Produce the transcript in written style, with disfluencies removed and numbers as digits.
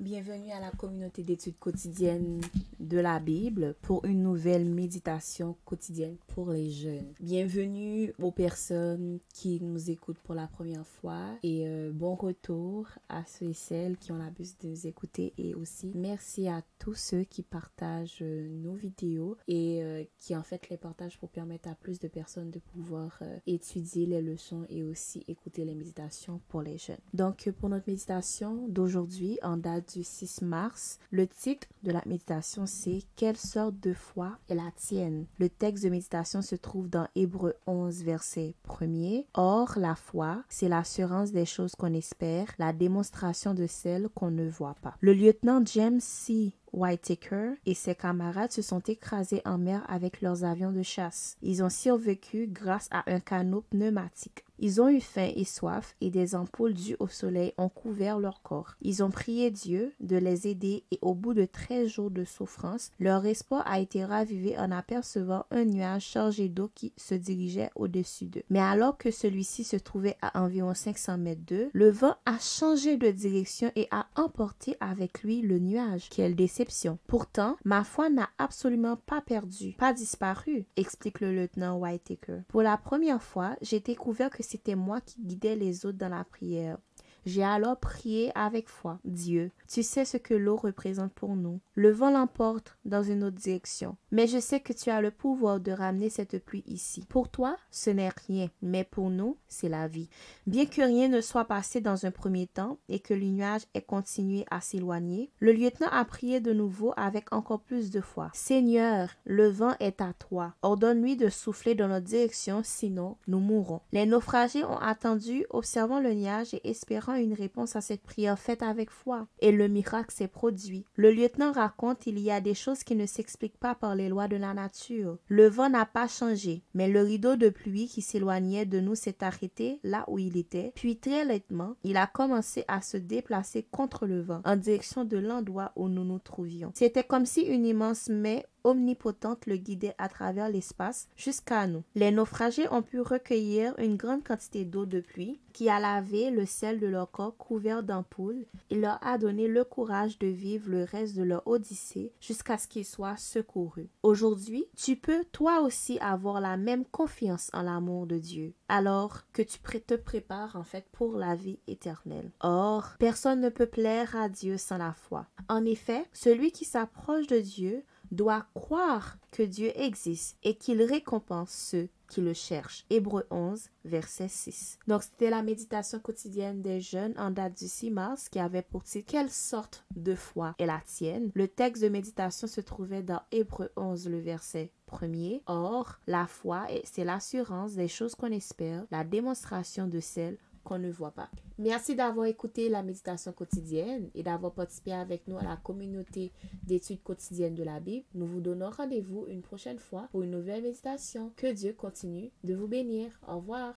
Bienvenue à la communauté d'études quotidiennes de la Bible pour une nouvelle méditation quotidienne pour les jeunes. Bienvenue aux personnes qui nous écoutent pour la première fois et bon retour à ceux et celles qui ont l'habitude de nous écouter et aussi merci à tous ceux qui partagent nos vidéos et qui en fait les partagent pour permettre à plus de personnes de pouvoir étudier les leçons et aussi écouter les méditations pour les jeunes. Donc pour notre méditation d'aujourd'hui en date du 6 mars, le titre de la méditation c'est « Quelle sorte de foi est la tienne ?» Le texte de méditation se trouve dans Hébreux 11 verset 1er. Or, la foi, c'est l'assurance des choses qu'on espère, la démonstration de celles qu'on ne voit pas. Le lieutenant James C. Whittaker et ses camarades se sont écrasés en mer avec leurs avions de chasse. Ils ont survécu grâce à un canot pneumatique. Ils ont eu faim et soif et des ampoules dues au soleil ont couvert leur corps. Ils ont prié Dieu de les aider et au bout de 13 jours de souffrance, leur espoir a été ravivé en apercevant un nuage chargé d'eau qui se dirigeait au-dessus d'eux. Mais alors que celui-ci se trouvait à environ 500 mètres d'eux, le vent a changé de direction et a emporté avec lui le nuage. Quelle déception! Pourtant, ma foi n'a absolument pas perdu, pas disparu, explique le lieutenant Whittaker. Pour la première fois, j'ai découvert que c'était moi qui guidais les autres dans la prière. J'ai alors prié avec foi. Dieu, tu sais ce que l'eau représente pour nous. Le vent l'emporte dans une autre direction. Mais je sais que tu as le pouvoir de ramener cette pluie ici. Pour toi, ce n'est rien, mais pour nous, c'est la vie. Bien que rien ne soit passé dans un premier temps et que le nuage ait continué à s'éloigner, le lieutenant a prié de nouveau avec encore plus de foi. Seigneur, le vent est à toi. Ordonne-lui de souffler dans notre direction, sinon nous mourrons. Les naufragés ont attendu, observant le nuage et espérant une réponse à cette prière faite avec foi. Et le miracle s'est produit. Le lieutenant raconte il y a des choses qui ne s'expliquent pas par les lois de la nature. Le vent n'a pas changé, mais le rideau de pluie qui s'éloignait de nous s'est arrêté là où il était, puis très lentement, il a commencé à se déplacer contre le vent, en direction de l'endroit où nous nous trouvions. C'était comme si une immense main omnipotente le guidait à travers l'espace jusqu'à nous. Les naufragés ont pu recueillir une grande quantité d'eau de pluie qui a lavé le sel de leur corps couvert d'ampoules et leur a donné le courage de vivre le reste de leur odyssée jusqu'à ce qu'ils soient secourus. Aujourd'hui, tu peux toi aussi avoir la même confiance en l'amour de Dieu, alors que tu te prépares en fait pour la vie éternelle. Or, personne ne peut plaire à Dieu sans la foi. En effet, celui qui s'approche de Dieu doit croire que Dieu existe et qu'il récompense ceux qui le cherchent. Hébreux 11, verset 6. Donc, c'était la méditation quotidienne des jeunes en date du 6 mars qui avait pour titre « Quelle sorte de foi est la tienne ?» Le texte de méditation se trouvait dans Hébreux 11, le verset 1er. Or, la foi, c'est l'assurance des choses qu'on espère, la démonstration de celles qu'on ne voit pas. Merci d'avoir écouté la méditation quotidienne et d'avoir participé avec nous à la communauté d'études quotidiennes de la Bible. Nous vous donnons rendez-vous une prochaine fois pour une nouvelle méditation. Que Dieu continue de vous bénir. Au revoir.